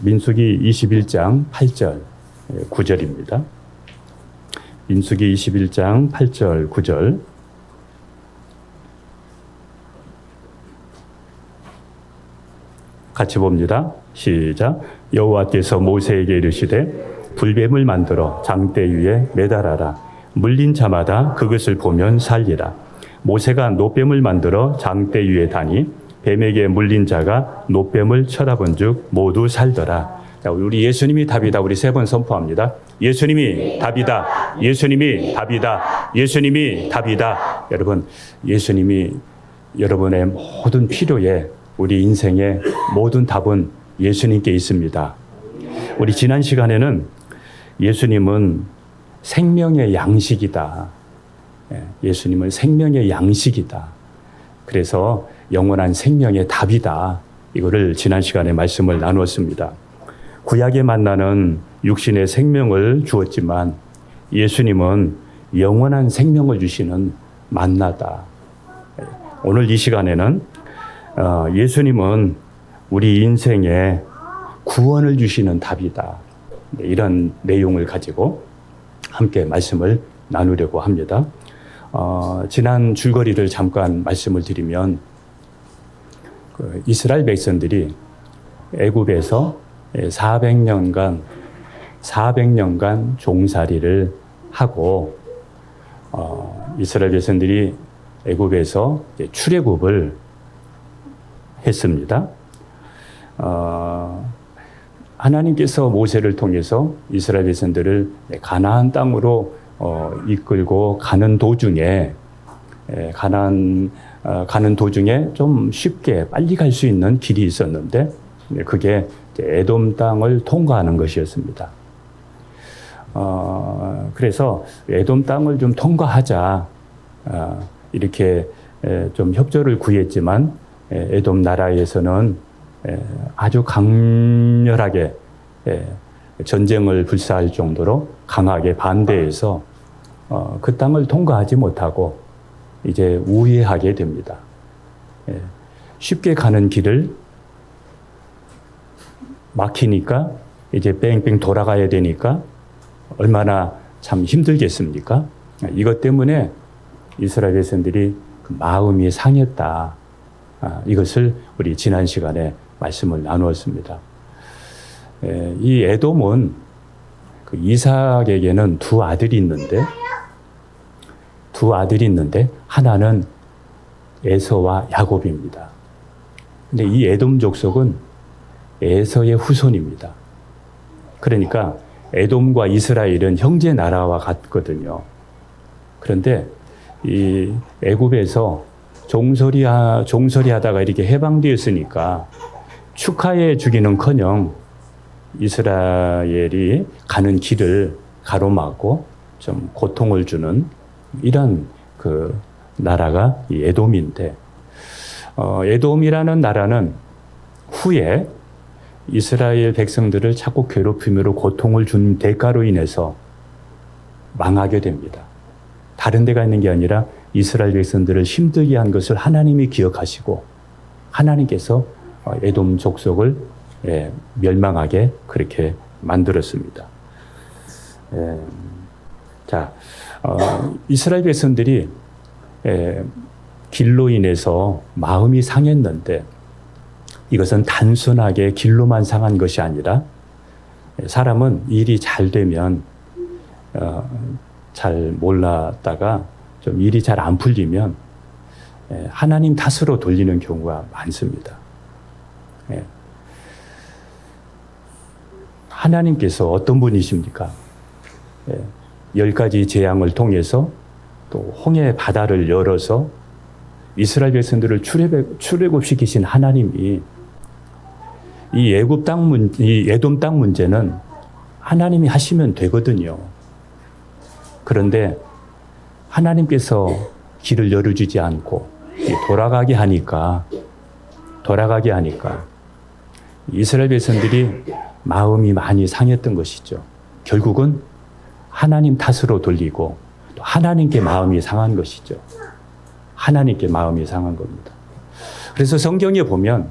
민수기 21장 8절 9절입니다. 민수기 21장 8절 9절 같이 봅니다. 시작. 여호와께서 모세에게 이르시되 불뱀을 만들어 장대 위에 매달아라. 물린 자마다 그것을 보면 살리라. 모세가 놋뱀을 만들어 장대 위에 다니 뱀에게 물린 자가 놋뱀을 쳐다본즉 모두 살더라. 자, 우리 예수님이 답이다. 우리 세 번 선포합니다. 예수님이 답이다. 예수님이 답이다. 예수님이 답이다. 여러분, 예수님이 여러분의 모든 필요에, 우리 인생의 모든 답은 예수님께 있습니다. 우리 지난 시간에는 예수님은 생명의 양식이다. 예수님은 생명의 양식이다. 그래서 영원한 생명의 답이다. 이거를 지난 시간에 말씀을 나누었습니다. 구약에 만나는 육신의 생명을 주었지만 예수님은 영원한 생명을 주시는 만나다. 오늘 이 시간에는 예수님은 우리 인생에 구원을 주시는 답이다. 이런 내용을 가지고 함께 말씀을 나누려고 합니다. 지난 줄거리를 잠깐 말씀을 드리면 이스라엘 백성들이 애굽에서 400년간 종살이를 하고 이스라엘 백성들이 애굽에서 출애굽을 했습니다. 하나님께서 모세를 통해서 이스라엘 백성들을 가나안 땅으로 이끌고 가는 도중에 가는 도중에 좀 쉽게 빨리 갈 수 있는 길이 있었는데 그게 에돔 땅을 통과하는 것이었습니다. 그래서 에돔 땅을 좀 통과하자 이렇게 좀 협조를 구했지만 에돔 나라에서는 아주 강렬하게 전쟁을 불사할 정도로 강하게 반대해서 그 땅을 통과하지 못하고 이제 우회하게 됩니다. 쉽게 가는 길을 막히니까 이제 뺑뺑 돌아가야 되니까 얼마나 참 힘들겠습니까? 이것 때문에 이스라엘 백성들이 그 마음이 상했다. 이것을 우리 지난 시간에 말씀을 나누었습니다. 이 에돔은 그 이삭에게는 두 아들이 있는데 하나는 에서와 야곱입니다. 근데 이 에돔 족속은 에서의 후손입니다. 그러니까 에돔과 이스라엘은 형제 나라와 같거든요. 그런데 이 애굽에서 종살이하다가 이렇게 해방되었으니까 축하해 주기는커녕 이스라엘이 가는 길을 가로막고 좀 고통을 주는 이런 그 나라가 이 에돔인데, 에돔이라는 나라는 후에 이스라엘 백성들을 자꾸 괴롭힘으로 고통을 준 대가로 인해서 망하게 됩니다. 다른 데가 있는 게 아니라 이스라엘 백성들을 힘들게 한 것을 하나님이 기억하시고 하나님께서 에돔 족속을 멸망하게 그렇게 만들었습니다. 이스라엘 백성들이 길로 인해서 마음이 상했는데 이것은 단순하게 길로만 상한 것이 아니라 사람은 일이 잘 되면 잘 몰랐다가 좀 일이 잘 안 풀리면 하나님 탓으로 돌리는 경우가 많습니다. 하나님께서 어떤 분이십니까? 10가지 재앙을 통해서 또 홍해 바다를 열어서 이스라엘 백성들을 출애굽시키신 하나님이 이 에돔 땅 문제는 하나님이 하시면 되거든요. 그런데 하나님께서 길을 열어주지 않고 돌아가게 하니까 이스라엘 백성들이 마음이 많이 상했던 것이죠. 결국은 하나님 탓으로 돌리고 또 하나님께 마음이 상한 것이죠. 하나님께 마음이 상한 겁니다. 그래서 성경에 보면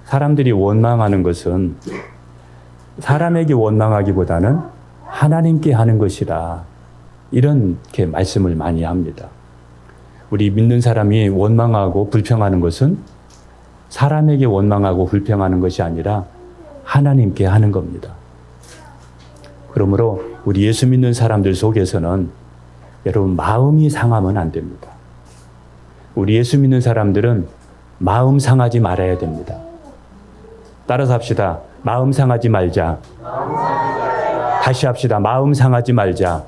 사람들이 원망하는 것은 사람에게 원망하기보다는 하나님께 하는 것이라 이렇게 말씀을 많이 합니다. 우리 믿는 사람이 원망하고 불평하는 것은 사람에게 원망하고 불평하는 것이 아니라 하나님께 하는 겁니다. 그러므로 우리 예수 믿는 사람들 속에서는 여러분 마음이 상하면 안 됩니다. 우리 예수 믿는 사람들은 마음 상하지 말아야 됩니다. 따라서 합시다. 마음 상하지 말자. 다시 합시다. 마음 상하지 말자.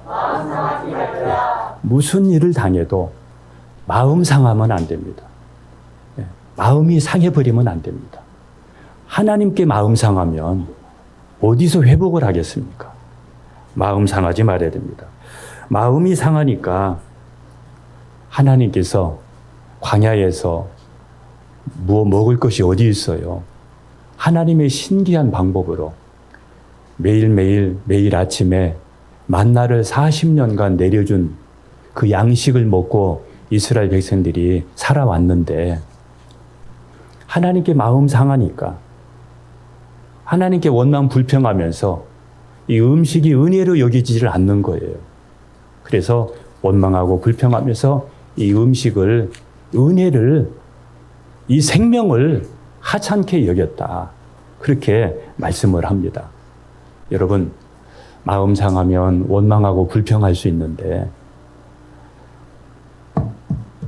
무슨 일을 당해도 마음 상하면 안 됩니다. 마음이 상해버리면 안 됩니다. 하나님께 마음 상하면 어디서 회복을 하겠습니까? 마음 상하지 말아야 됩니다. 마음이 상하니까 하나님께서 광야에서 뭐 먹을 것이 어디 있어요? 하나님의 신기한 방법으로 매일 아침에 만나를 40년간 내려준 그 양식을 먹고 이스라엘 백성들이 살아왔는데 하나님께 마음 상하니까 하나님께 원망 불평하면서 이 음식이 은혜로 여기지를 않는 거예요. 그래서 원망하고 불평하면서 이 음식을 은혜를 이 생명을 하찮게 여겼다. 그렇게 말씀을 합니다. 여러분 마음 상하면 원망하고 불평할 수 있는데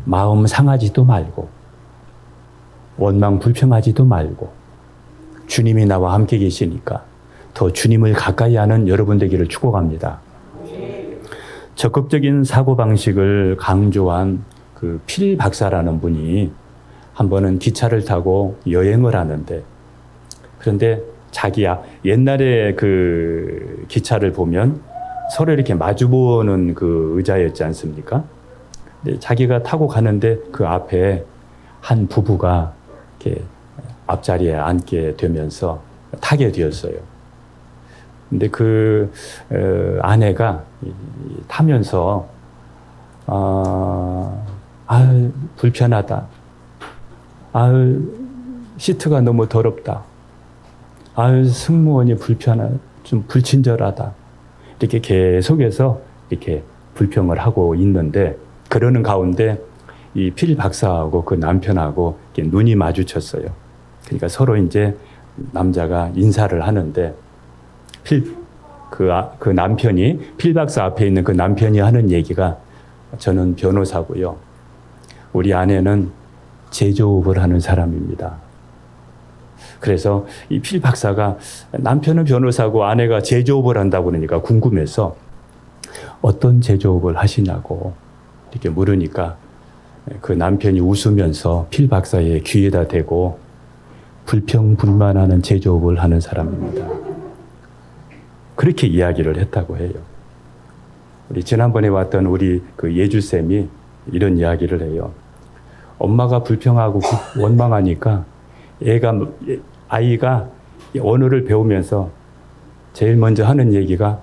마음 상하지도 말고 원망 불평하지도 말고 주님이 나와 함께 계시니까 더 주님을 가까이 하는 여러분 되기를 축복합니다. 적극적인 사고방식을 강조한 그 필 박사라는 분이 한 번은 기차를 타고 여행을 하는데 그런데 자기야 옛날에 그 기차를 보면 서로 이렇게 마주보는 그 의자였지 않습니까? 근데 자기가 타고 가는데 그 앞에 한 부부가 이렇게 앞자리에 앉게 되면서 타게 되었어요. 근데 그 아내가 타면서 불편하다. 시트가 너무 더럽다. 승무원이 좀 불친절하다. 이렇게 계속해서 이렇게 불평을 하고 있는데 그러는 가운데 이 필 박사하고 그 남편하고 이렇게 눈이 마주쳤어요. 그러니까 서로 이제 남자가 인사를 하는데 그 남편이 필 박사 앞에 있는 그 남편이 하는 얘기가 저는 변호사고요. 우리 아내는 제조업을 하는 사람입니다. 그래서 이 필 박사가 남편은 변호사고 아내가 제조업을 한다고 그러니까 궁금해서 어떤 제조업을 하시냐고 이렇게 물으니까 그 남편이 웃으면서 필 박사의 귀에다 대고 불평불만하는 제조업을 하는 사람입니다. 그렇게 이야기를 했다고 해요. 우리 지난번에 왔던 우리 그 예주쌤이 이런 이야기를 해요. 엄마가 불평하고 원망하니까 아이가 언어를 배우면서 제일 먼저 하는 얘기가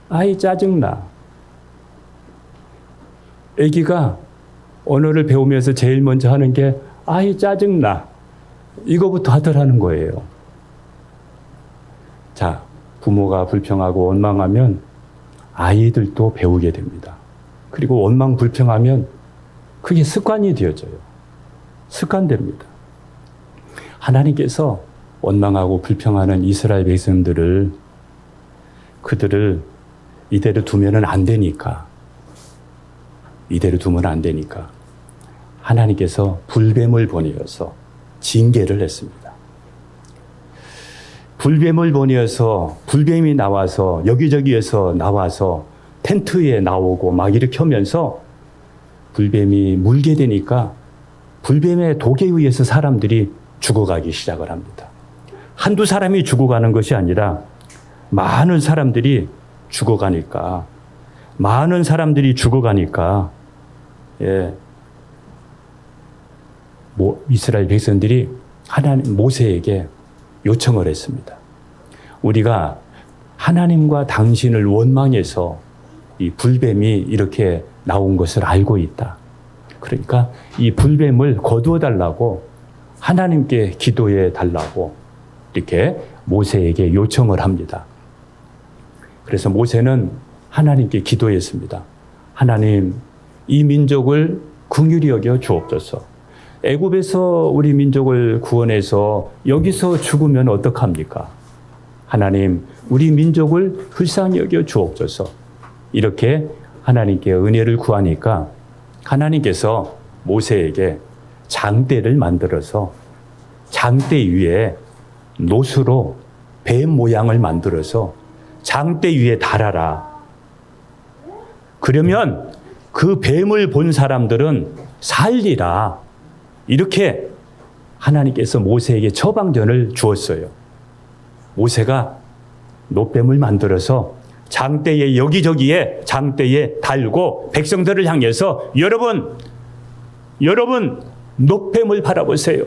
아이 짜증나. 아기가 언어를 배우면서 제일 먼저 하는 게 아이 짜증나. 이거부터 하더라는 거예요. 자, 부모가 불평하고 원망하면 아이들도 배우게 됩니다. 그리고 원망 불평하면 그게 습관이 되어져요. 습관됩니다. 하나님께서 원망하고 불평하는 이스라엘 백성들을 그들을 이대로 두면은 안 되니까 하나님께서 불뱀을 보내어서 징계를 했습니다. 불뱀을 보내어서 불뱀이 나와서 여기저기에서 나와서 텐트에 나오고 막 이렇게 하면서 불뱀이 물게 되니까 불뱀의 독에 의해서 사람들이 죽어가기 시작을 합니다. 한두 사람이 죽어가는 것이 아니라 많은 사람들이 죽어가니까 이스라엘 백성들이 하나님 모세에게 요청을 했습니다. 우리가 하나님과 당신을 원망해서 이 불뱀이 이렇게 나온 것을 알고 있다. 그러니까 이 불뱀을 거두어 달라고 하나님께 기도해 달라고 이렇게 모세에게 요청을 합니다. 그래서 모세는 하나님께 기도했습니다. 하나님, 이 민족을 긍휼히 여겨 주옵소서. 애굽에서 우리 민족을 구원해서 여기서 죽으면 어떡합니까? 하나님, 우리 민족을 불쌍히 여겨 주옵소서. 이렇게 하나님께 은혜를 구하니까 하나님께서 모세에게 장대를 만들어서 장대 위에 노수로 뱀 모양을 만들어서 장대 위에 달아라. 그러면 그 뱀을 본 사람들은 살리라. 이렇게 하나님께서 모세에게 처방전을 주었어요. 모세가 노뱀을 만들어서 장대에 여기저기에 장대에 달고 백성들을 향해서 여러분 노뱀을 바라보세요.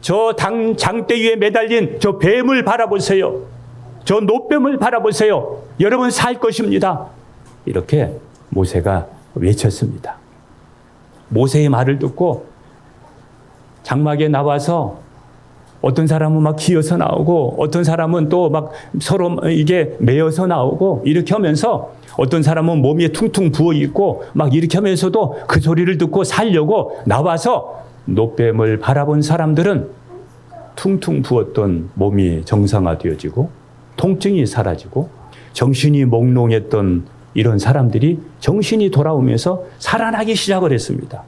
저 장대 위에 매달린 저 뱀을 바라보세요. 저 노뱀을 바라보세요. 여러분 살 것입니다. 이렇게 모세가 외쳤습니다. 모세의 말을 듣고 장막에 나와서 어떤 사람은 막 기어서 나오고 어떤 사람은 또 막 서로 이게 매어서 나오고 이렇게 하면서 어떤 사람은 몸이 퉁퉁 부어 있고 막 이렇게 하면서도 그 소리를 듣고 살려고 나와서 노뱀을 바라본 사람들은 퉁퉁 부었던 몸이 정상화되어지고 통증이 사라지고 정신이 몽롱했던 이런 사람들이 정신이 돌아오면서 살아나기 시작을 했습니다.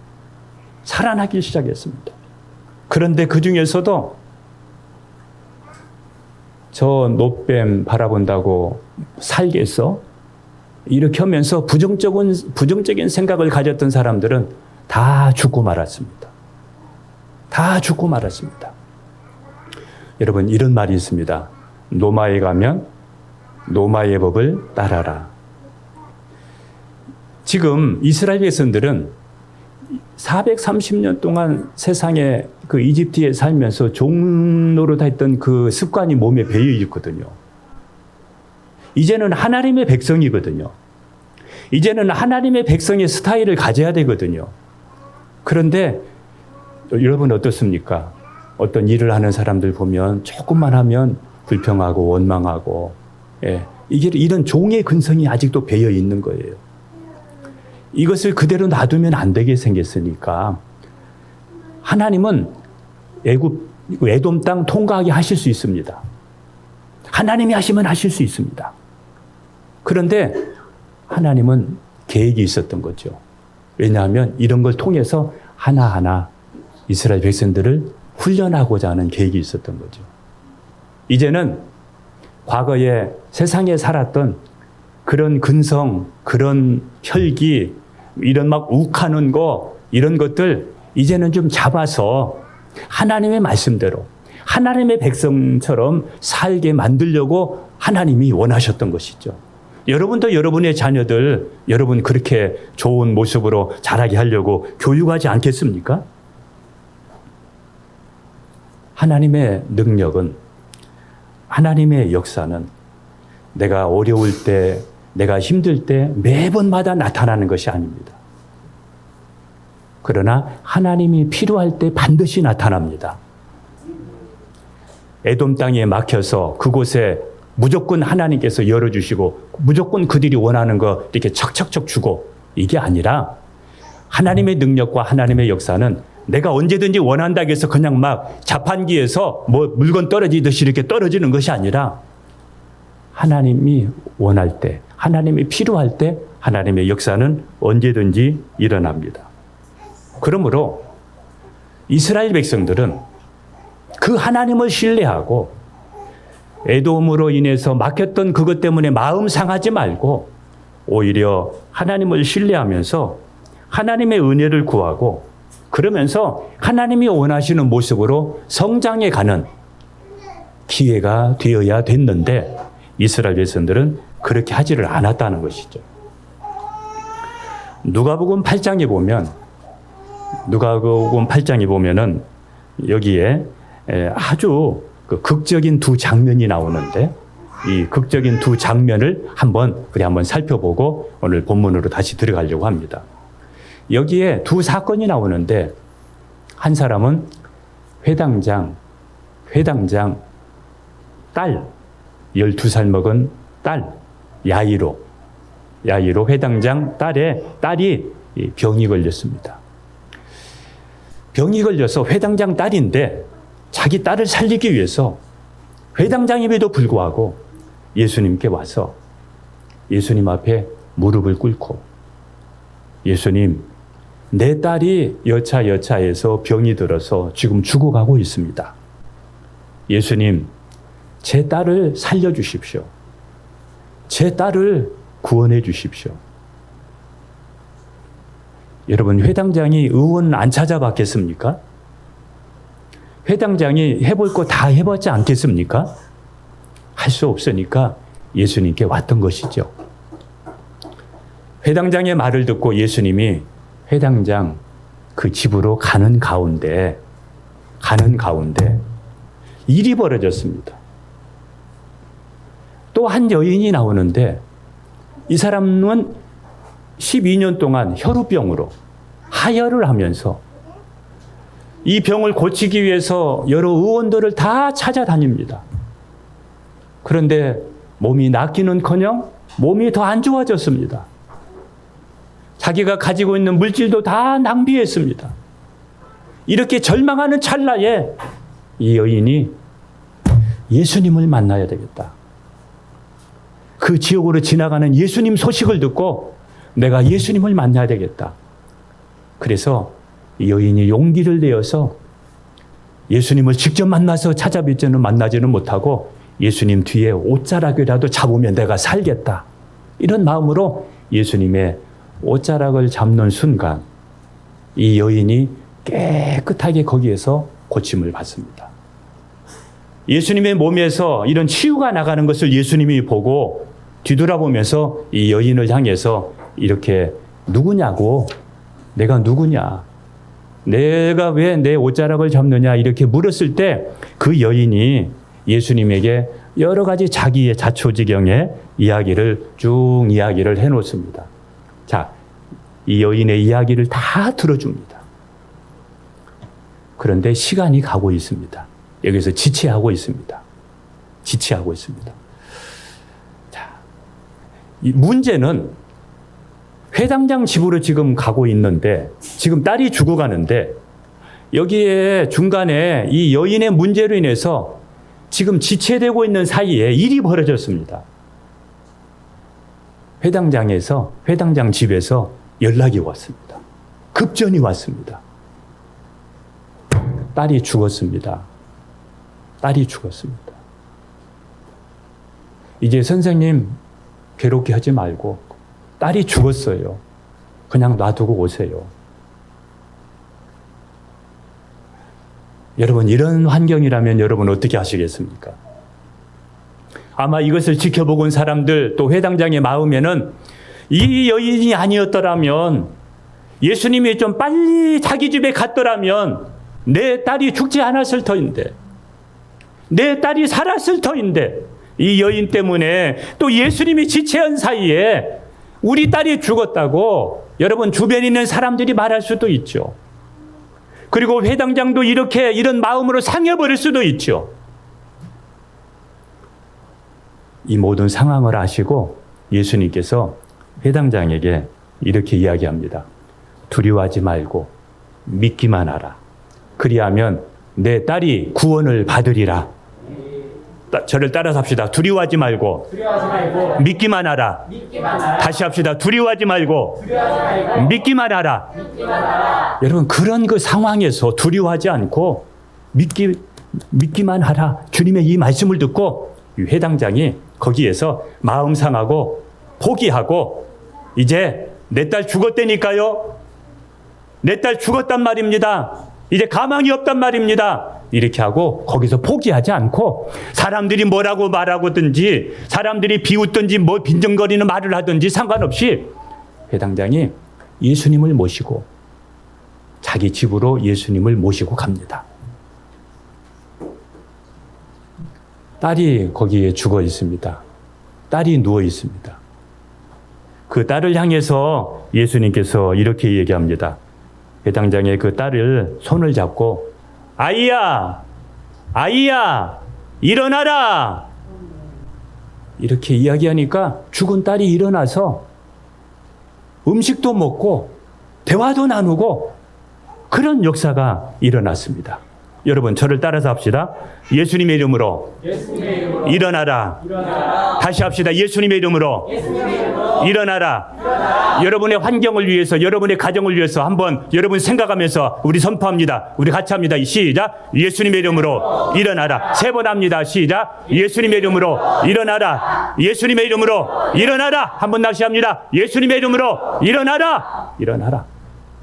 살아나기 시작했습니다. 그런데 그 중에서도 저 노뱀 바라본다고 살겠어? 이렇게 하면서 부정적인 생각을 가졌던 사람들은 다 죽고 말았습니다. 다 죽고 말았습니다. 여러분, 이런 말이 있습니다. 노마에 가면 노마의 법을 따라라. 지금 이스라엘 백성들은 430년 동안 세상에 그 이집트에 살면서 종노릇 했던 그 습관이 몸에 배어 있거든요. 이제는 하나님의 백성이거든요. 이제는 하나님의 백성의 스타일을 가져야 되거든요. 그런데 여러분 어떻습니까? 어떤 일을 하는 사람들 보면 조금만 하면 불평하고 원망하고, 이런 종의 근성이 아직도 배어 있는 거예요. 이것을 그대로 놔두면 안 되게 생겼으니까 하나님은 에돔 땅 통과하게 하실 수 있습니다. 하나님이 하시면 하실 수 있습니다. 그런데 하나님은 계획이 있었던 거죠. 왜냐하면 이런 걸 통해서 하나하나 이스라엘 백성들을 훈련하고자 하는 계획이 있었던 거죠. 이제는 과거에 세상에 살았던 그런 근성, 그런 혈기, 이런 막 욱하는 거, 이런 것들 이제는 좀 잡아서 하나님의 말씀대로 하나님의 백성처럼 살게 만들려고 하나님이 원하셨던 것이죠. 여러분도 여러분의 자녀들, 여러분 그렇게 좋은 모습으로 자라게 하려고 교육하지 않겠습니까? 하나님의 능력은, 하나님의 역사는 내가 어려울 때, 내가 힘들 때 매번마다 나타나는 것이 아닙니다. 그러나 하나님이 필요할 때 반드시 나타납니다. 에돔 땅에 막혀서 그곳에 무조건 하나님께서 열어주시고 무조건 그들이 원하는 거 이렇게 척척척 주고, 이게 아니라 하나님의 능력과 하나님의 역사는 내가 언제든지 원한다고 해서 그냥 막 자판기에서 뭐 물건 떨어지듯이 이렇게 떨어지는 것이 아니라 하나님이 원할 때, 하나님이 필요할 때 하나님의 역사는 언제든지 일어납니다. 그러므로 이스라엘 백성들은 그 하나님을 신뢰하고 에돔으로 인해서 막혔던 그것 때문에 마음 상하지 말고 오히려 하나님을 신뢰하면서 하나님의 은혜를 구하고, 그러면서 하나님이 원하시는 모습으로 성장해 가는 기회가 되어야 됐는데 이스라엘 백성들은 그렇게 하지를 않았다는 것이죠. 누가복음 8장에 보면은 여기에 아주 그 극적인 두 장면이 나오는데, 이 극적인 두 장면을 한번 살펴보고 오늘 본문으로 다시 들어가려고 합니다. 여기에 두 사건이 나오는데, 한 사람은 회당장 딸, 12살 먹은 딸, 야이로 회당장 딸이 병이 걸렸습니다. 병이 걸려서 회당장 딸인데 자기 딸을 살리기 위해서 회당장임에도 불구하고 예수님께 와서 예수님 앞에 무릎을 꿇고 예수님, 내 딸이 여차여차해서 병이 들어서 지금 죽어가고 있습니다. 예수님, 제 딸을 살려주십시오. 제 딸을 구원해 주십시오. 여러분, 회당장이 의원 안 찾아봤겠습니까? 회당장이 해볼 거 다 해봤지 않겠습니까? 할 수 없으니까 예수님께 왔던 것이죠. 회당장의 말을 듣고 예수님이 회당장 그 집으로 가는 가운데 일이 벌어졌습니다. 또 한 여인이 나오는데 이 사람은 12년 동안 혈우병으로 하혈을 하면서 이 병을 고치기 위해서 여러 의원들을 다 찾아다닙니다. 그런데 몸이 낫기는커녕 몸이 더 안 좋아졌습니다. 자기가 가지고 있는 물질도 다 낭비했습니다. 이렇게 절망하는 찰나에 이 여인이 예수님을 만나야 되겠다. 그 지역으로 지나가는 예수님 소식을 듣고 내가 예수님을 만나야 되겠다. 그래서 이 여인이 용기를 내어서 예수님을 직접 만나서 만나지는 못하고 예수님 뒤에 옷자락이라도 잡으면 내가 살겠다. 이런 마음으로 예수님의 옷자락을 잡는 순간 이 여인이 깨끗하게 거기에서 고침을 받습니다. 예수님의 몸에서 이런 치유가 나가는 것을 예수님이 보고 뒤돌아보면서 이 여인을 향해서 이렇게 누구냐고, 내가 누구냐, 내가 왜 내 옷자락을 잡느냐 이렇게 물었을 때 그 여인이 예수님에게 여러 가지 자기의 자초지경의 이야기를 해놓습니다. 자, 이 여인의 이야기를 다 들어줍니다. 그런데 시간이 가고 있습니다. 여기서 지체하고 있습니다. 자, 이 문제는 회당장 집으로 지금 가고 있는데, 지금 딸이 죽어가는데, 여기에 중간에 이 여인의 문제로 인해서 지금 지체되고 있는 사이에 일이 벌어졌습니다. 회당장 집에서 연락이 왔습니다. 급전이 왔습니다. 딸이 죽었습니다. 이제 선생님 괴롭게 하지 말고 딸이 죽었어요. 그냥 놔두고 오세요. 여러분, 이런 환경이라면 여러분 어떻게 하시겠습니까? 아마 이것을 지켜보고 온 사람들 또 회당장의 마음에는 이 여인이 아니었더라면, 예수님이 좀 빨리 자기 집에 갔더라면 내 딸이 죽지 않았을 터인데, 내 딸이 살았을 터인데, 이 여인 때문에 또 예수님이 지체한 사이에 우리 딸이 죽었다고 여러분 주변에 있는 사람들이 말할 수도 있죠. 그리고 회당장도 이런 마음으로 상해버릴 수도 있죠. 이 모든 상황을 아시고 예수님께서 회당장에게 이렇게 이야기합니다. 두려워하지 말고 믿기만 하라. 그리하면 내 딸이 구원을 받으리라. 저를 따라서 합시다. 두려워하지 말고 믿기만 하라. 다시 합시다. 두려워하지 말고 믿기만 하라. 여러분, 그런 그 상황에서 두려워하지 않고 믿기만 하라. 주님의 이 말씀을 듣고 이 회당장이 거기에서 마음 상하고 포기하고, 이제 내 딸 죽었다니까요. 내 딸 죽었단 말입니다. 이제 가망이 없단 말입니다. 이렇게 하고 거기서 포기하지 않고, 사람들이 뭐라고 말하고든지, 사람들이 비웃든지 뭐 빈정거리는 말을 하든지 상관없이 회당장이 예수님을 모시고 자기 집으로 예수님을 모시고 갑니다. 딸이 거기에 죽어 있습니다. 딸이 누워 있습니다. 그 딸을 향해서 예수님께서 이렇게 얘기합니다. 회당장의 그 딸을 손을 잡고 아이야, 일어나라. 이렇게 이야기하니까 죽은 딸이 일어나서 음식도 먹고 대화도 나누고 그런 역사가 일어났습니다. 여러분 저를 따라서 합시다. 예수님의 이름으로, 일어나라. 다시 합시다. 예수님의 이름으로, 일어나라. 여러분의 환경을 위해서, 여러분의 가정을 위해서 한번 여러분 생각하면서 우리 선포합니다. 우리 같이 합니다. 시작. 예수님의 이름으로 일어나라. 3번 합니다. 시작. 예수님의 이름으로 일어나라. 예수님의 이름으로 일어나라. 한번 다시 합니다. 예수님의 이름으로 일어나라. 일어나라.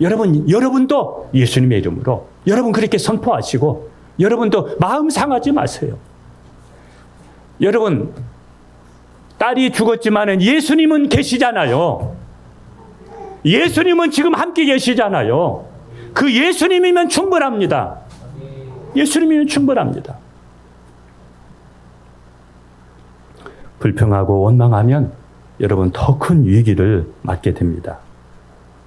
여러분도 예수님의 이름으로 여러분 그렇게 선포하시고 여러분도 마음 상하지 마세요. 여러분 딸이 죽었지만은 예수님은 계시잖아요. 예수님은 지금 함께 계시잖아요. 그 예수님이면 충분합니다. 예수님이면 충분합니다. 불평하고 원망하면 여러분 더 큰 위기를 맞게 됩니다.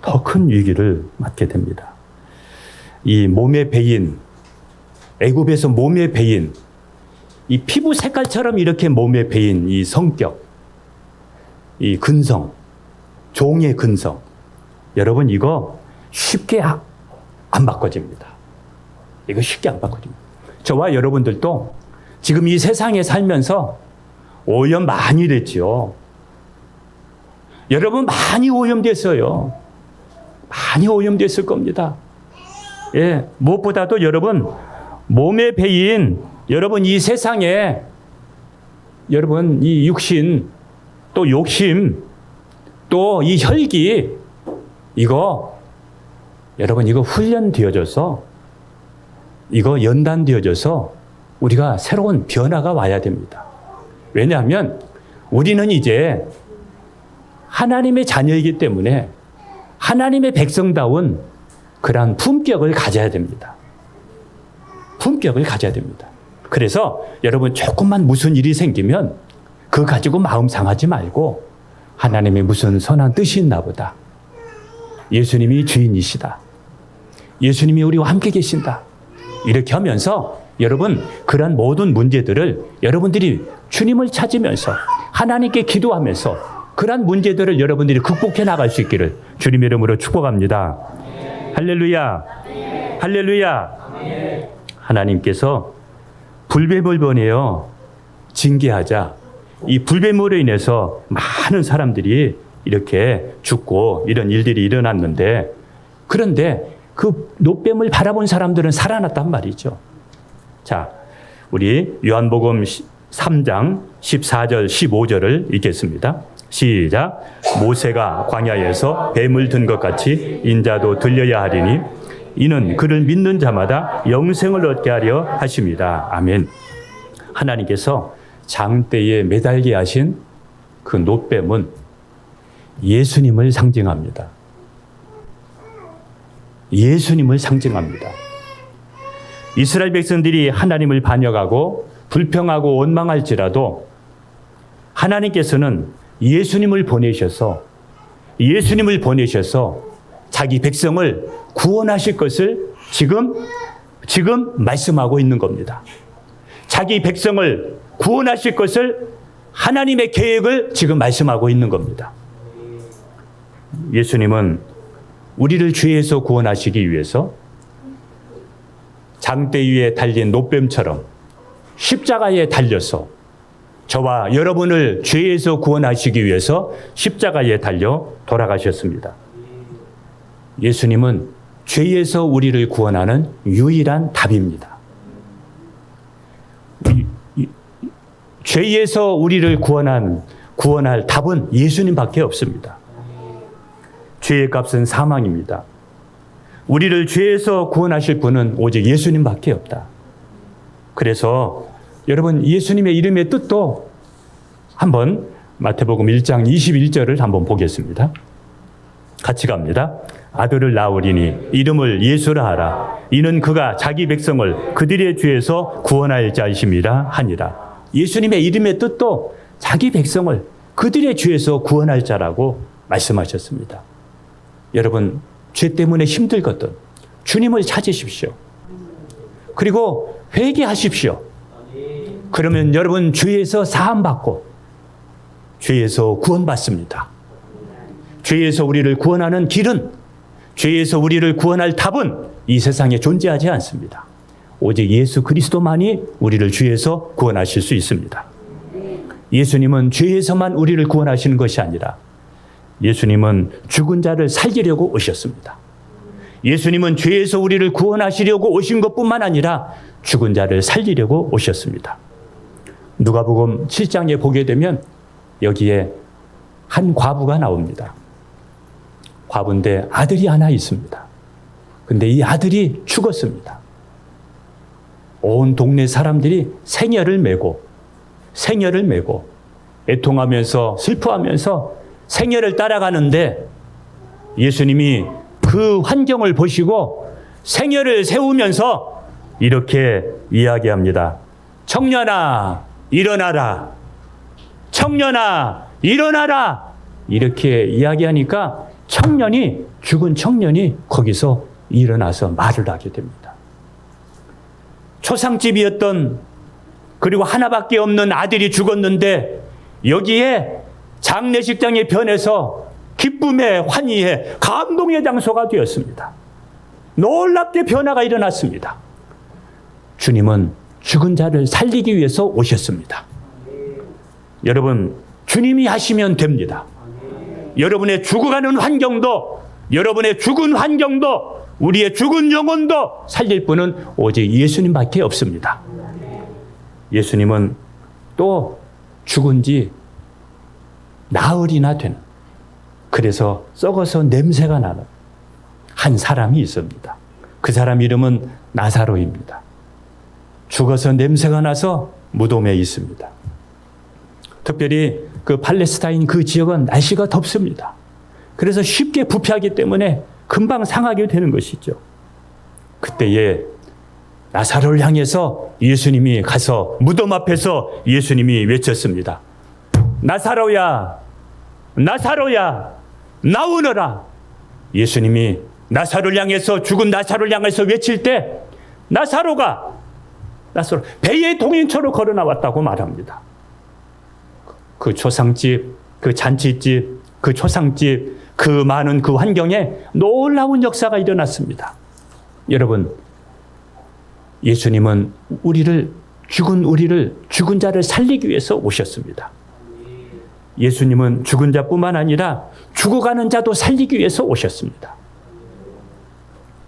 더 큰 위기를 맞게 됩니다. 이 몸의 배인, 애굽에서 몸의 배인, 이 피부 색깔처럼 이렇게 몸의 배인 이 성격, 이 근성, 종의 근성, 여러분 이거 쉽게 안 바꿔집니다. 이거 쉽게 안 바꿔집니다. 저와 여러분들도 지금 이 세상에 살면서 오염 많이 됐죠. 여러분 많이 오염됐어요. 많이 오염됐을 겁니다. 예, 무엇보다도 여러분 몸의 배인, 여러분 이 세상에 여러분 이 육신 또 욕심 또 이 혈기 이거 여러분 이거 훈련되어져서 이거 연단되어져서 우리가 새로운 변화가 와야 됩니다. 왜냐하면 우리는 이제 하나님의 자녀이기 때문에 하나님의 백성다운 그러한 품격을 가져야 됩니다. 품격을 가져야 됩니다. 그래서 여러분 조금만 무슨 일이 생기면 그거 가지고 마음 상하지 말고 하나님의 무슨 선한 뜻이 있나 보다. 예수님이 주인이시다. 예수님이 우리와 함께 계신다. 이렇게 하면서 여러분 그러한 모든 문제들을 여러분들이 주님을 찾으면서 하나님께 기도하면서 그러한 문제들을 여러분들이 극복해 나갈 수 있기를 주님의 이름으로 축복합니다. 할렐루야. 할렐루야. 하나님께서 불뱀을 보내어 징계하자. 이 불뱀으로 인해서 많은 사람들이 이렇게 죽고 이런 일들이 일어났는데 그런데 그 놋뱀을 바라본 사람들은 살아났단 말이죠. 자, 우리 요한복음 3장 14절 15절을 읽겠습니다. 시작. 모세가 광야에서 뱀을 든 것 같이 인자도 들려야 하리니 이는 그를 믿는 자마다 영생을 얻게 하려 하십니다. 아멘. 하나님께서 장대에 매달게 하신 그 놋뱀은 예수님을 상징합니다. 예수님을 상징합니다. 이스라엘 백성들이 하나님을 반역하고 불평하고 원망할지라도 하나님께서는 예수님을 보내셔서 자기 백성을 구원하실 것을 지금 말씀하고 있는 겁니다. 자기 백성을 구원하실 것을 하나님의 계획을 지금 말씀하고 있는 겁니다. 예수님은 우리를 죄에서 구원하시기 위해서 장대 위에 달린 놋뱀처럼 십자가에 달려서 저와 여러분을 죄에서 구원하시기 위해서 십자가에 달려 돌아가셨습니다. 예수님은 죄에서 우리를 구원하는 유일한 답입니다. 죄에서 우리를 구원할 답은 예수님밖에 없습니다. 죄의 값은 사망입니다. 우리를 죄에서 구원하실 분은 오직 예수님밖에 없다. 그래서 여러분 예수님의 이름의 뜻도 한번 마태복음 1장 21절을 한번 보겠습니다. 같이 갑니다. 아들을 낳으리니 이름을 예수라 하라. 이는 그가 자기 백성을 그들의 죄에서 구원할 자이심이라 하니라. 예수님의 이름의 뜻도 자기 백성을 그들의 죄에서 구원할 자라고 말씀하셨습니다. 여러분 죄 때문에 힘들거든 주님을 찾으십시오. 그리고 회개하십시오. 그러면 여러분 죄에서 사함받고 죄에서 구원받습니다. 죄에서 우리를 구원하는 길은, 죄에서 우리를 구원할 답은 이 세상에 존재하지 않습니다. 오직 예수 그리스도만이 우리를 죄에서 구원하실 수 있습니다. 예수님은 죄에서만 우리를 구원하시는 것이 아니라 예수님은 죽은 자를 살리려고 오셨습니다. 예수님은 죄에서 우리를 구원하시려고 오신 것뿐만 아니라 죽은 자를 살리려고 오셨습니다. 누가복음 7장에 보게 되면 여기에 한 과부가 나옵니다. 과부인데 아들이 하나 있습니다. 근데 이 아들이 죽었습니다. 온 동네 사람들이 생혈을 메고 애통하면서 슬퍼하면서 생혈을 따라가는데 예수님이 그 환경을 보시고 생혈을 세우면서 이렇게 이야기합니다. 청년아, 일어나라. 청년아, 일어나라. 이렇게 이야기하니까 죽은 청년이 거기서 일어나서 말을 하게 됩니다. 초상집이었던, 그리고 하나밖에 없는 아들이 죽었는데 여기에 장례식장에 변해서 기쁨의, 환희의, 감동의 장소가 되었습니다. 놀랍게 변화가 일어났습니다. 주님은 죽은 자를 살리기 위해서 오셨습니다. 여러분, 주님이 하시면 됩니다. 여러분의 죽어가는 환경도, 여러분의 죽은 환경도, 우리의 죽은 영혼도 살릴 분은 오직 예수님밖에 없습니다. 예수님은 또 죽은 지 나흘이나 되는, 그래서 썩어서 냄새가 나는 한 사람이 있습니다. 그 사람 이름은 나사로입니다. 죽어서 냄새가 나서 무덤에 있습니다. 특별히 그 팔레스타인 그 지역은 날씨가 덥습니다. 그래서 쉽게 부패하기 때문에 금방 상하게 되는 것이죠. 그때에 나사로를 향해서 예수님이 가서 무덤 앞에서 예수님이 외쳤습니다. 나사로야, 나사로야, 나오너라. 예수님이 나사로를 향해서, 죽은 나사로를 향해서 외칠 때 나사로 배의 동인처럼 걸어 나왔다고 말합니다. 그 초상집, 그 잔치집, 그 초상집, 그 많은 그 환경에 놀라운 역사가 일어났습니다. 여러분, 예수님은 죽은 자를 살리기 위해서 오셨습니다. 예수님은 죽은 자뿐만 아니라 죽어가는 자도 살리기 위해서 오셨습니다.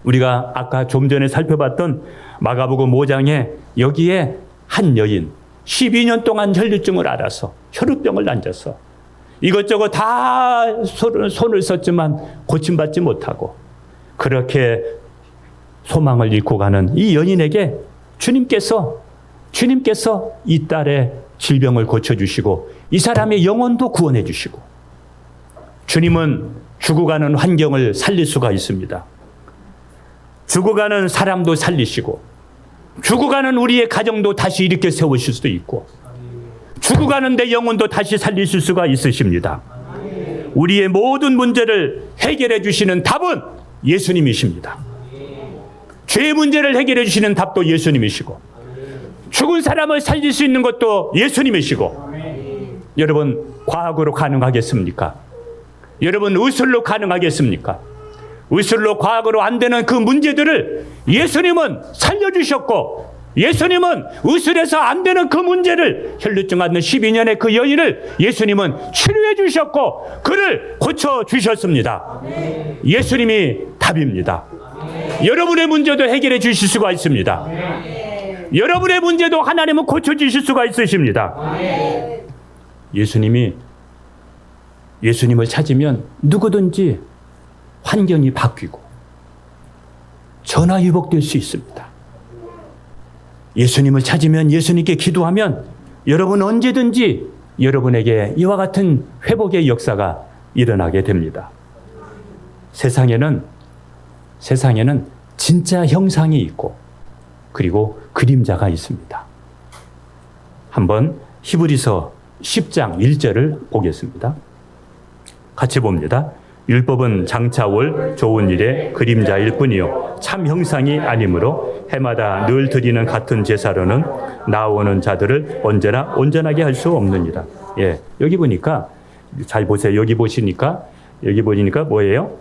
우리가 아까 좀 전에 살펴봤던 마가복음 5장에 여기에 한 여인 12년 동안 혈류증을 앓아서 혈우병을 앉아서 이것저것 다 손을 썼지만 고침받지 못하고 그렇게 소망을 잃고 가는 이 여인에게 주님께서 이 딸의 질병을 고쳐주시고 이 사람의 영혼도 구원해 주시고, 주님은 죽어가는 환경을 살릴 수가 있습니다. 죽어가는 사람도 살리시고, 죽어가는 우리의 가정도 다시 일으켜 세우실 수도 있고, 죽어가는데 영혼도 다시 살리실 수가 있으십니다. 우리의 모든 문제를 해결해 주시는 답은 예수님이십니다. 죄의 문제를 해결해 주시는 답도 예수님이시고, 죽은 사람을 살릴 수 있는 것도 예수님이시고, 여러분, 과학으로 가능하겠습니까? 여러분, 의술로 가능하겠습니까? 의술로, 과학으로 안 되는 그 문제들을 예수님은 살려주셨고, 예수님은 의술에서 안 되는 그 문제를, 혈류증 앓는 12년의 그 여인을 예수님은 치료해 주셨고 그를 고쳐주셨습니다. 예수님이 답입니다. 여러분의 문제도 해결해 주실 수가 있습니다. 여러분의 문제도 하나님은 고쳐주실 수가 있으십니다. 예수님을 찾으면 누구든지 환경이 바뀌고 전화위복될 수 있습니다. 예수님을 찾으면, 예수님께 기도하면 여러분 언제든지 여러분에게 이와 같은 회복의 역사가 일어나게 됩니다. 세상에는 진짜 형상이 있고 그리고 그림자가 있습니다. 한번 히브리서 10장 1절을 보겠습니다. 같이 봅니다. 율법은 장차 올 좋은 일의 그림자일 뿐이요 참 형상이 아니므로 해마다 늘 드리는 같은 제사로는 나오는 자들을 언제나 온전하게 할 수 없느니라. 예, 여기 보니까 잘 보세요. 여기 보시니까 뭐예요?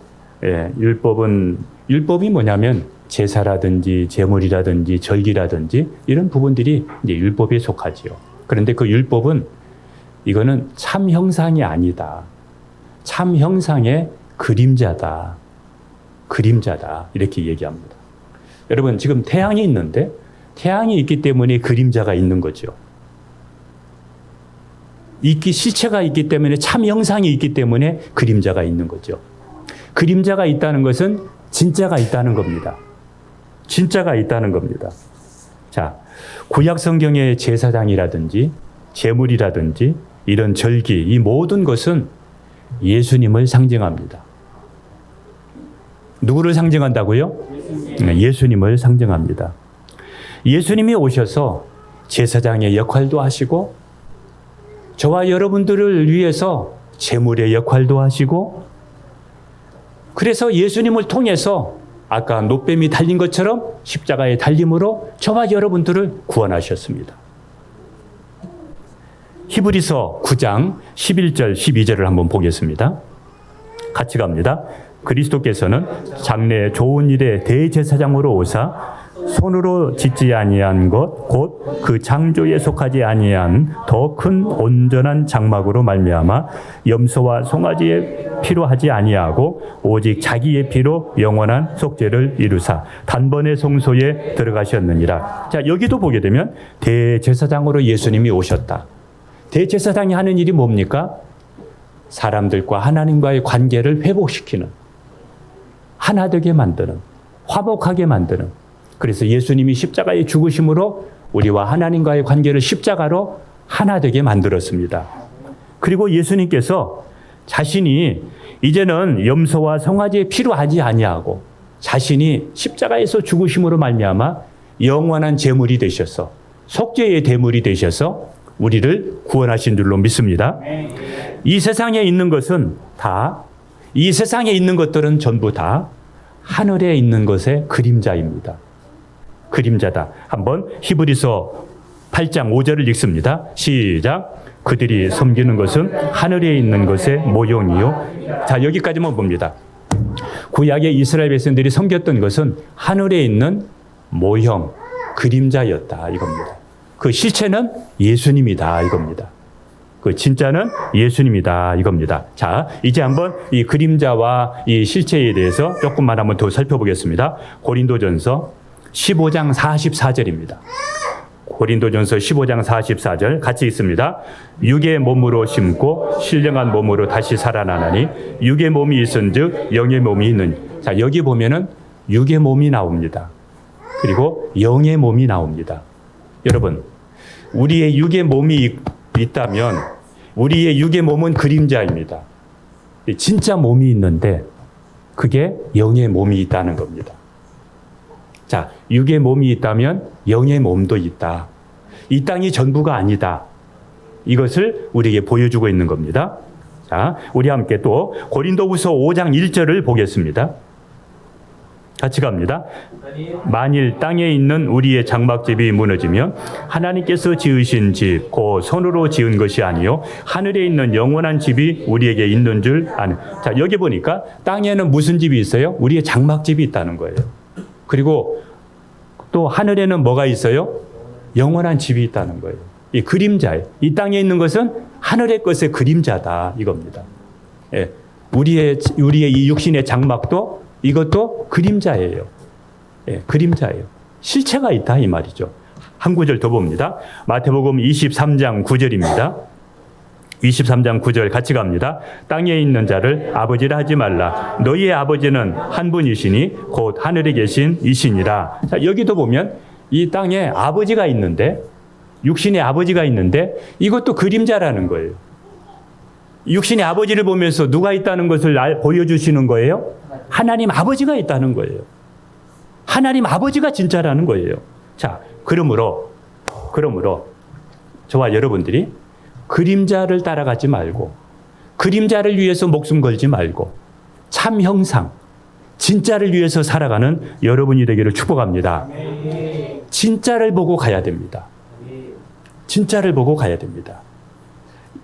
예, 율법이 뭐냐면 제사라든지 제물이라든지 절기라든지 이런 부분들이 이제 율법에 속하지요. 그런데 그 율법은 이거는 참 형상이 아니다. 참 형상의 그림자다. 이렇게 얘기합니다. 여러분 지금 태양이 있는데 태양이 있기 때문에 그림자가 있는 거죠. 실체가 있기 때문에 참 형상이 있기 때문에 그림자가 있는 거죠. 그림자가 있다는 것은 진짜가 있다는 겁니다. 진짜가 있다는 겁니다. 자, 구약 성경의 제사장이라든지 제물이라든지 이런 절기, 이 모든 것은 예수님을 상징합니다. 누구를 상징한다고요? 예수님을 상징합니다. 예수님이 오셔서 제사장의 역할도 하시고 저와 여러분들을 위해서 제물의 역할도 하시고 그래서 예수님을 통해서 아까 놋뱀이 달린 것처럼 십자가의 달림으로 저와 여러분들을 구원하셨습니다. 히브리서 9장 11절 12절을 한번 보겠습니다. 같이 갑니다. 그리스도께서는 장래 좋은 일의 대제사장으로 오사 손으로 짓지 아니한 것 곧 그 창조에 속하지 아니한 더 큰 온전한 장막으로 말미암아 염소와 송아지의 피로 하지 아니하고 오직 자기의 피로 영원한 속죄를 이루사 단번에 성소에 들어가셨느니라. 자, 여기도 보게 되면 대제사장으로 예수님이 오셨다. 대제사장이 하는 일이 뭡니까? 사람들과 하나님과의 관계를 회복시키는, 하나 되게 만드는, 화목하게 만드는. 그래서 예수님이 십자가에 죽으심으로 우리와 하나님과의 관계를 십자가로 하나 되게 만들었습니다. 그리고 예수님께서 자신이 이제는 염소와 송아지의 피로 하지 아니하고 자신이 십자가에서 죽으심으로 말미암아 영원한 제물이 되셔서 속죄의 대물이 되셔서 우리를 구원하신 줄로 믿습니다. 이 세상에 있는 것은 다, 이 세상에 있는 것들은 전부 다 하늘에 있는 것의 그림자입니다. 그림자다. 한번 히브리서 8장 5절을 읽습니다. 시작. 그들이 섬기는 것은 하늘에 있는 것의 모형이요. 자, 여기까지만 봅니다. 구약의 이스라엘 백성들이 섬겼던 것은 하늘에 있는 모형, 그림자였다 이겁니다. 그 실체는 예수님이다 이겁니다. 그 진짜는 예수님이다 이겁니다. 자, 이제 한번 이 그림자와 이 실체에 대해서 조금만 한번 더 살펴보겠습니다. 고린도전서 15장 44절입니다. 고린도전서 15장 44절 같이 있습니다. 육의 몸으로 심고 신령한 몸으로 다시 살아나나니 육의 몸이 있은즉 영의 몸이 있는. 자, 여기 보면은 육의 몸이 나옵니다. 그리고 영의 몸이 나옵니다. 여러분, 우리의 육의 몸이 있다면 우리의 육의 몸은 그림자입니다. 진짜 몸이 있는데 그게 영의 몸이 있다는 겁니다. 자, 육의 몸이 있다면 영의 몸도 있다. 이 땅이 전부가 아니다. 이것을 우리에게 보여주고 있는 겁니다. 자, 우리 함께 또 고린도후서 5장 1절을 보겠습니다. 같이 갑니다. 만일 땅에 있는 우리의 장막집이 무너지면 하나님께서 지으신 집, 곧 손으로 지은 것이 아니요 하늘에 있는 영원한 집이 우리에게 있는 줄 아는. 자, 여기 보니까 땅에는 무슨 집이 있어요? 우리의 장막집이 있다는 거예요. 그리고 또 하늘에는 뭐가 있어요? 영원한 집이 있다는 거예요. 이 그림자예요. 이 땅에 있는 것은 하늘의 것의 그림자다 이겁니다. 예, 우리의 이 육신의 장막도 이것도 그림자예요. 예, 그림자예요. 실체가 있다 이 말이죠. 한 구절 더 봅니다. 마태복음 23장 9절입니다. 23장 9절 같이 갑니다. 땅에 있는 자를 아버지라 하지 말라. 너희의 아버지는 한 분이시니 곧 하늘에 계신 이시니라. 자, 여기도 보면 이 땅에 아버지가 있는데 육신의 아버지가 있는데 이것도 그림자라는 거예요. 육신의 아버지를 보면서 누가 있다는 것을 보여주시는 거예요? 하나님 아버지가 있다는 거예요. 하나님 아버지가 진짜라는 거예요. 자, 그러므로 저와 여러분들이 그림자를 따라가지 말고 그림자를 위해서 목숨 걸지 말고 참 형상, 진짜를 위해서 살아가는 여러분이 되기를 축복합니다. 진짜를 보고 가야 됩니다. 진짜를 보고 가야 됩니다.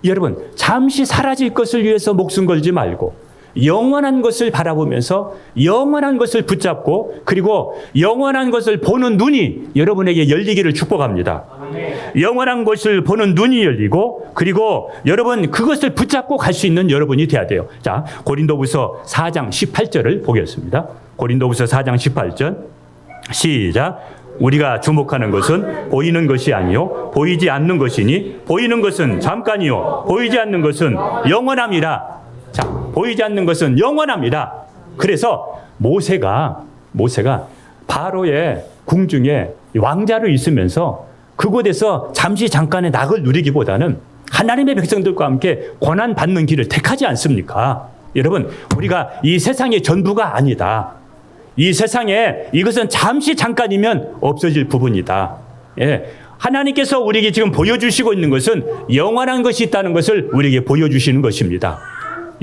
여러분, 잠시 사라질 것을 위해서 목숨 걸지 말고 영원한 것을 바라보면서 영원한 것을 붙잡고 그리고 영원한 것을 보는 눈이 여러분에게 열리기를 축복합니다. 영원한 것을 보는 눈이 열리고 그리고 여러분 그것을 붙잡고 갈 수 있는 여러분이 돼야 돼요. 자, 고린도후서 4장 18절을 보겠습니다. 고린도후서 4장 18절 시작. 우리가 주목하는 것은 보이는 것이 아니요 보이지 않는 것이니 보이는 것은 잠깐이요 보이지 않는 것은 영원함이라. 자, 보이지 않는 것은 영원합니다. 그래서 모세가 바로의 궁중에 왕자로 있으면서 그곳에서 잠시 잠깐의 낙을 누리기보다는 하나님의 백성들과 함께 고난 받는 길을 택하지 않습니까? 여러분, 우리가 이 세상의 전부가 아니다. 이 세상에 이것은 잠시 잠깐이면 없어질 부분이다. 예. 하나님께서 우리에게 지금 보여주시고 있는 것은 영원한 것이 있다는 것을 우리에게 보여주시는 것입니다.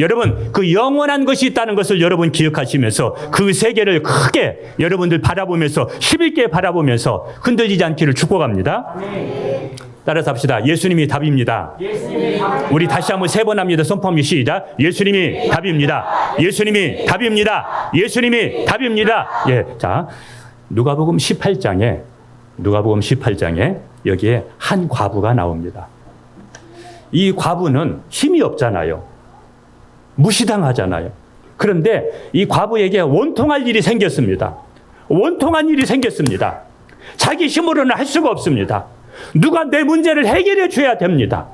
여러분, 그 영원한 것이 있다는 것을 여러분 기억하시면서 그 세계를 크게 여러분들 바라보면서 힘있게 바라보면서 흔들리지 않기를 축복합니다. 따라서 합시다. 예수님이 답입니다. 우리 다시 한번 3번 합니다. 선포합니다. 시작. 예수님이 답입니다. 예수님이 답입니다. 예수님이 답입니다. 예, 자, 누가복음 18장에 여기에 한 과부가 나옵니다. 이 과부는 힘이 없잖아요. 무시당하잖아요. 그런데 이 과부에게 원통할 일이 생겼습니다. 원통한 일이 생겼습니다. 자기 힘으로는 할 수가 없습니다. 누가 내 문제를 해결해 줘야 됩니다.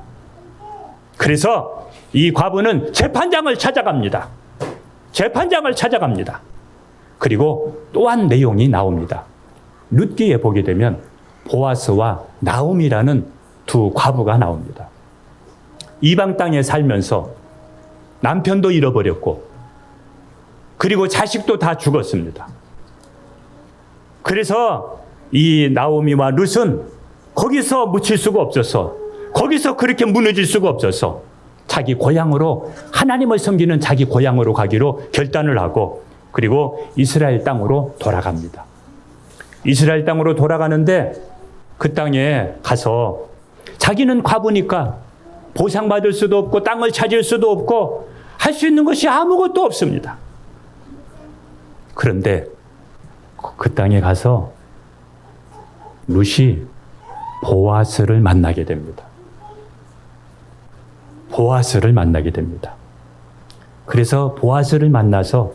그래서 이 과부는 재판장을 찾아갑니다. 재판장을 찾아갑니다. 그리고 또한 내용이 나옵니다. 룻기에 보게 되면 보아스와 나옴이라는 두 과부가 나옵니다. 이방 땅에 살면서 남편도 잃어버렸고 그리고 자식도 다 죽었습니다. 그래서 이 나오미와 룻은 거기서 묻힐 수가 없어서 거기서 그렇게 무너질 수가 없어서 자기 고향으로 하나님을 섬기는 자기 고향으로 가기로 결단을 하고 그리고 이스라엘 땅으로 돌아갑니다. 이스라엘 땅으로 돌아가는데 그 땅에 가서 자기는 과부니까 보상받을 수도 없고 땅을 찾을 수도 없고 할 수 있는 것이 아무것도 없습니다. 그런데 그 땅에 가서 룻이 보아스를 만나게 됩니다. 보아스를 만나게 됩니다. 그래서 보아스를 만나서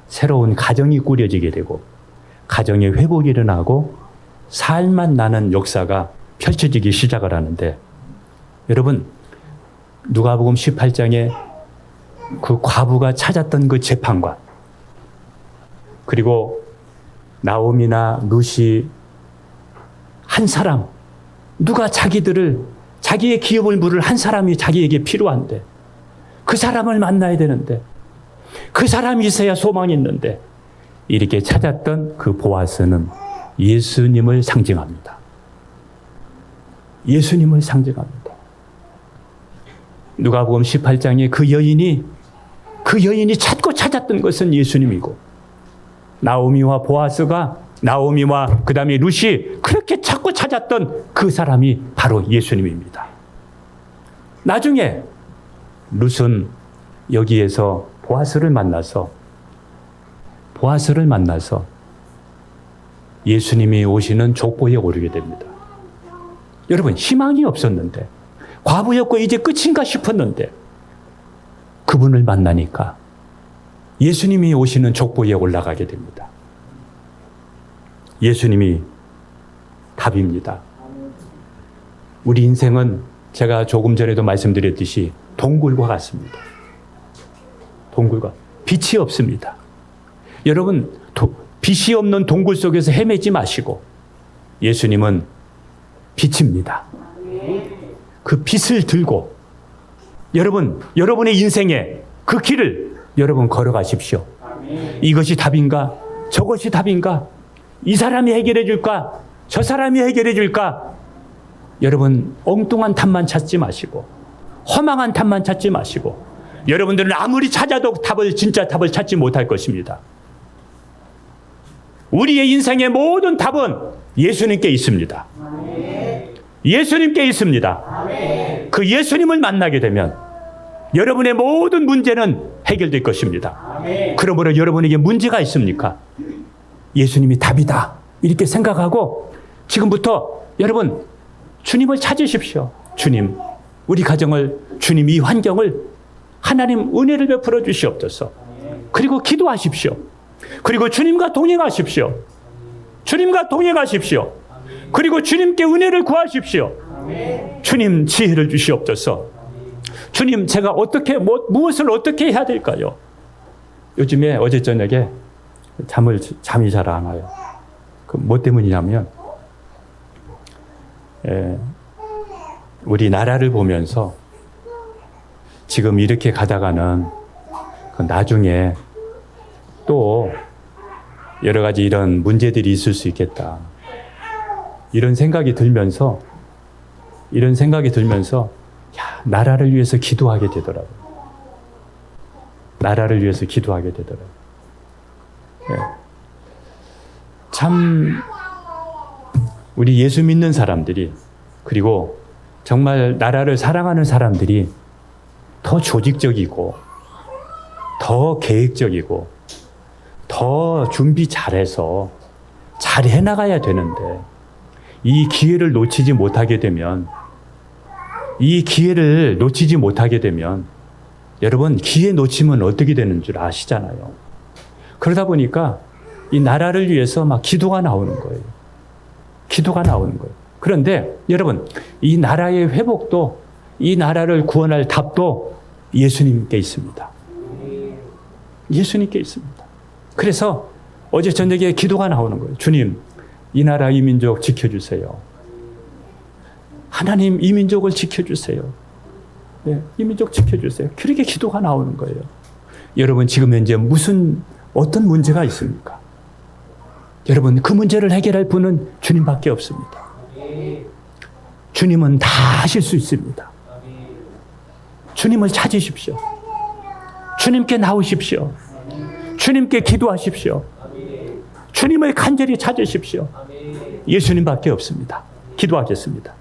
새로운 가정이 꾸려지게 되고 가정의 회복이 일어나고 살만 나는 역사가 펼쳐지기 시작을 하는데 여러분 누가복음 18장에 그 과부가 찾았던 그 재판관 그리고 나옴이나 룻이 한 사람 누가 자기의 기업을 물을 한 사람이 자기에게 필요한데 그 사람을 만나야 되는데 그 사람이 있어야 소망이 있는데 이렇게 찾았던 그 보아스는 예수님을 상징합니다. 예수님을 상징합니다. 누가복음 18장에 그 여인이 찾고 찾았던 것은 예수님이고 나오미와 그 다음에 룻이 그렇게 찾고 찾았던 그 사람이 바로 예수님입니다. 나중에 룻은 여기에서 보아스를 만나서 예수님이 오시는 족보에 오르게 됩니다. 여러분 희망이 없었는데 과부였고 이제 끝인가 싶었는데 그분을 만나니까 예수님이 오시는 족보에 올라가게 됩니다. 예수님이 답입니다. 우리 인생은 제가 조금 전에도 말씀드렸듯이 동굴과 같습니다. 동굴과 빛이 없습니다. 여러분 빛이 없는 동굴 속에서 헤매지 마시고 예수님은 빛입니다. 그 빛을 들고 여러분의 인생에 그 길을 여러분 걸어가십시오. 이것이 답인가? 저것이 답인가? 이 사람이 해결해 줄까? 저 사람이 해결해 줄까? 여러분 엉뚱한 답만 찾지 마시고 허망한 답만 찾지 마시고 여러분들은 아무리 찾아도 진짜 답을 찾지 못할 것입니다. 우리의 인생의 모든 답은 예수님께 있습니다. 예수님께 있습니다. 그 예수님을 만나게 되면 여러분의 모든 문제는 해결될 것입니다. 그러므로 여러분에게 문제가 있습니까? 예수님이 답이다. 이렇게 생각하고 지금부터 여러분 주님을 찾으십시오. 주님, 우리 가정을, 주님 이 환경을 하나님 은혜를 베풀어 주시옵소서. 그리고 기도하십시오. 그리고 주님과 동행하십시오. 주님과 동행하십시오. 그리고 주님께 은혜를 구하십시오. 주님 지혜를 주시옵소서. 주님, 제가 어떻게 무엇을 어떻게 해야 될까요? 요즘에 어제 저녁에 잠이 잘 안 와요. 뭐 때문이냐면 우리 나라를 보면서 지금 이렇게 가다가는 나중에 또 여러 가지 이런 문제들이 있을 수 있겠다. 이런 생각이 들면서 나라를 위해서 기도하게 되더라고요. 나라를 위해서 기도하게 되더라고요. 참 우리 예수 믿는 사람들이, 그리고 정말 나라를 사랑하는 사람들이 더 조직적이고 더 계획적이고 더 준비 잘해서 잘 해나가야 되는데, 이 기회를 놓치지 못하게 되면 여러분, 기회 놓치면 어떻게 되는 줄 아시잖아요. 그러다 보니까 이 나라를 위해서 막 기도가 나오는 거예요. 그런데 여러분, 이 나라의 회복도, 이 나라를 구원할 답도 예수님께 있습니다. 그래서 어제 저녁에 기도가 나오는 거예요. 주님, 이 나라 이 민족 지켜주세요. 하나님, 이 민족을 지켜주세요. 네, 이 민족 지켜주세요. 그렇게 기도가 나오는 거예요. 여러분, 지금 현재 어떤 문제가 있습니까? 여러분, 그 문제를 해결할 분은 주님밖에 없습니다. 주님은 다 하실 수 있습니다. 주님을 찾으십시오. 주님께 나오십시오. 주님께 기도하십시오. 주님을 간절히 찾으십시오. 예수님밖에 없습니다. 기도하겠습니다.